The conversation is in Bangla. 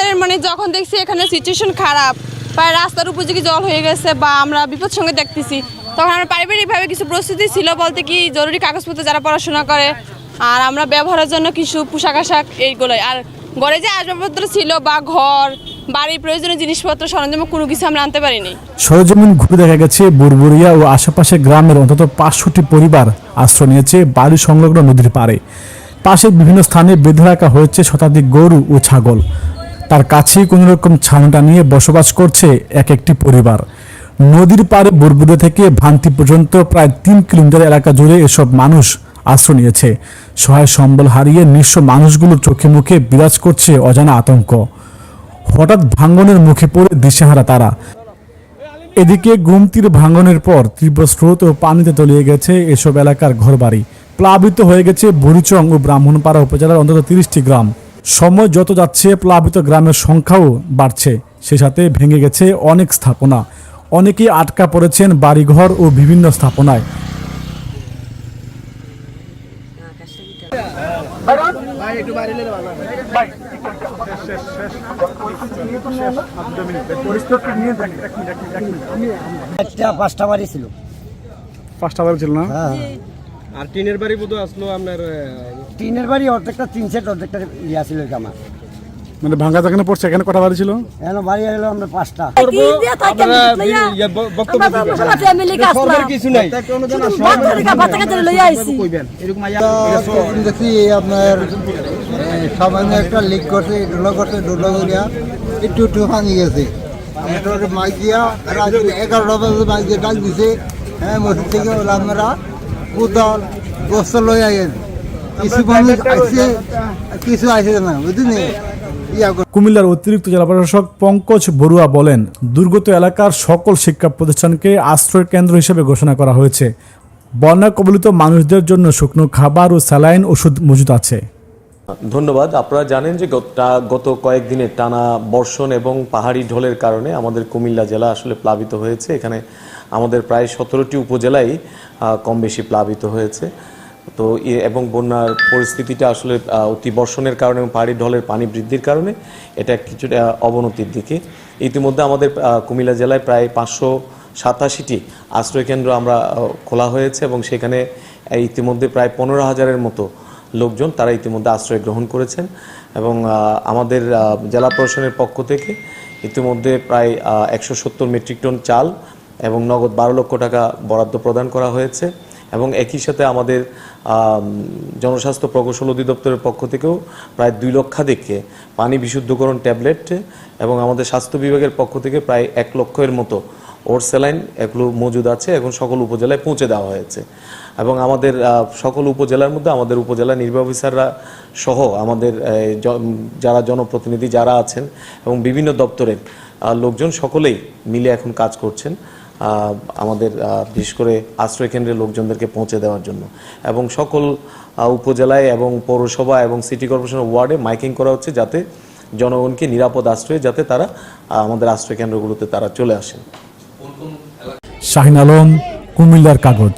আমাদের মানে যখন দেখছি এখানে সিচুয়েশন খারাপ, প্রায় রাস্তার উপযোগী জল হয়ে গেছে বা আমরা বিপদ সঙ্গে দেখতেছি, তখন আমরা পারিবারিকভাবে কিছু প্রস্তুতি ছিল বলতে কি জরুরি কাগজপত্র যারা পড়াশোনা করে, আর আমরা ব্যবহারের জন্য কিছু পোশাক আশাক এইগুলোই, আর ঘরে যে আসবাবপত্র ছিল বা ঘর বাড়ির প্রয়োজনীয় জিনিসপত্র সরঞ্জাম কোনো কিছু আমরা আনতে পারিনি। সরেজমিন ঘুরে দেখা গেছে বুরবুরিয়া ও আশেপাশের গ্রামের অন্তত 500টি পরিবার আশ্রয় নিয়েছে বাড়ি সংলগ্ন নদীর পাড়ে। পাশে বিভিন্ন স্থানে বেঁধে রাখা হয়েছে শতাধিক গরু ও ছাগল। তার কাছেই কোনো রকম ছাউনিটা নিয়ে বসবাস করছে এক একটি পরিবার। নদীর পাড়ে বুরবুরিয়া থেকে ভান্তি পর্যন্ত প্রায় 3 কিলোমিটার এলাকা জুড়ে এসব মানুষ আশ্রয় নিয়েছে। সহায় সম্বল হারিয়ে নিঃস্ব মানুষগুলোর চোখে মুখে বিরাজ করছে অজানা আতঙ্ক। হঠাৎ ভাঙনের মুখে পড়ে দিশেহারা তারা। এদিকে গুমতির ভাঙনের পর তীব্র স্রোত ও পানিতে তলিয়ে গেছে এসব এলাকার ঘরবাড়ি। প্লাবিত হয়ে গেছে বুড়িচং ও ব্রাহ্মণপাড়া উপজেলার অন্তত 30টি গ্রাম। সময় যত যাচ্ছে প্লাবিত গ্রামের সংখ্যাও বাড়ছে, সে সাথে ভেঙে গেছে অনেক স্থাপনা। অনেকেই আটকা পড়েছেন বাড়িঘর ও বিভিন্ন স্থাপনায়। পাঁচটা বাড়ি ছিল না? আর টিনের বাড়ি বোধহয় আসলো আপনার টিনের বাড়ি অর্ধেকটা 3 সেট অর্ধেকটা ইয়া ছিল আমার, মানে ভাঙা যেখানে পড়ছে এখানে কটা বাড়ি ছিল? এখন বাড়ি এলো আমরা 5টা। কিছু নাই দেখি আপনার সামান্য একটা লিক করছে, ডোলা করিয়া একটু ভাঙি গেছে। মাইক দিয়া 11টা বাজে মাইক দিয়ে ডাক দিছে, হ্যাঁ মসজিদ থেকে আপনারা কোদাল গোস্ত লইয়া গেছে। কিছু মানুষ আসছে, কিছু আসে না, বুঝলি। কুমিল্লার অতিরিক্ত জেলা প্রশাসক পঙ্কজ বড়ুয়া বলেন, দুর্গত এলাকার সকল শিক্ষা প্রতিষ্ঠানকে আশ্রয় কেন্দ্র হিসেবে ঘোষণা করা হয়েছে। বন্যা কবলিত মানুষদের জন্য শুকনো খাবার ও স্যালাইন ওষুধ মজুদ আছে। ধন্যবাদ। আপনারা জানেন যে গত কয়েকদিনের টানা বর্ষণ এবং পাহাড়ি ঢলের কারণে আমাদের কুমিল্লা জেলা আসলে প্লাবিত হয়েছে। এখানে আমাদের প্রায় 17টি উপজেলাই কম বেশি প্লাবিত হয়েছে। তো এবং বন্যার পরিস্থিতিটা আসলে অতি বর্ষণের কারণে এবং পাহাড়ি ঢলের পানি বৃদ্ধির কারণে এটা কিছুটা অবনতির দিকে। ইতিমধ্যে আমাদের কুমিল্লা জেলায় প্রায় 587টি আশ্রয়কেন্দ্র আমরা খোলা হয়েছে এবং সেখানে ইতিমধ্যে প্রায় 15,000-এর মতো লোকজন তারা ইতিমধ্যে আশ্রয় গ্রহণ করেছেন। এবং আমাদের জেলা প্রশাসনের পক্ষ থেকে ইতিমধ্যে প্রায় 170 মেট্রিক টন চাল এবং নগদ 12 লক্ষ টাকা বরাদ্দ প্রদান করা হয়েছে। এবং একই সাথে আমাদের জনস্বাস্থ্য প্রকৌশল অধিদপ্তরের পক্ষ থেকেও প্রায় 2 লক্ষাধিক পানি বিশুদ্ধকরণ ট্যাবলেট এবং আমাদের স্বাস্থ্য বিভাগের পক্ষ থেকে প্রায় 1 লক্ষের মতো ওর স্যালাইন এগুলো মজুদ আছে, এখন সকল উপজেলায় পৌঁছে দেওয়া হয়েছে। এবং আমাদের সকল উপজেলার মধ্যে আমাদের উপজেলা নির্বাহী অফিসাররা সহ আমাদের যারা জনপ্রতিনিধি যারা আছেন এবং বিভিন্ন দপ্তরের লোকজন সকলেই মিলে এখন কাজ করছেন আমাদের বিশেষ করে আশ্রয় কেন্দ্রের লোকজনদেরকে পৌঁছে দেওয়ার জন্য। এবং সকল উপজেলায় এবং পৌরসভা এবং সিটি কর্পোরেশনের ওয়ার্ডে মাইকিং করা হচ্ছে যাতে জনগণকে নিরাপদ আশ্রয়ে যাতে তারা আমাদের আশ্রয় কেন্দ্রগুলোতে তারা চলে আসেন। শাহিন আলম, কুমিল্লার কাগজ।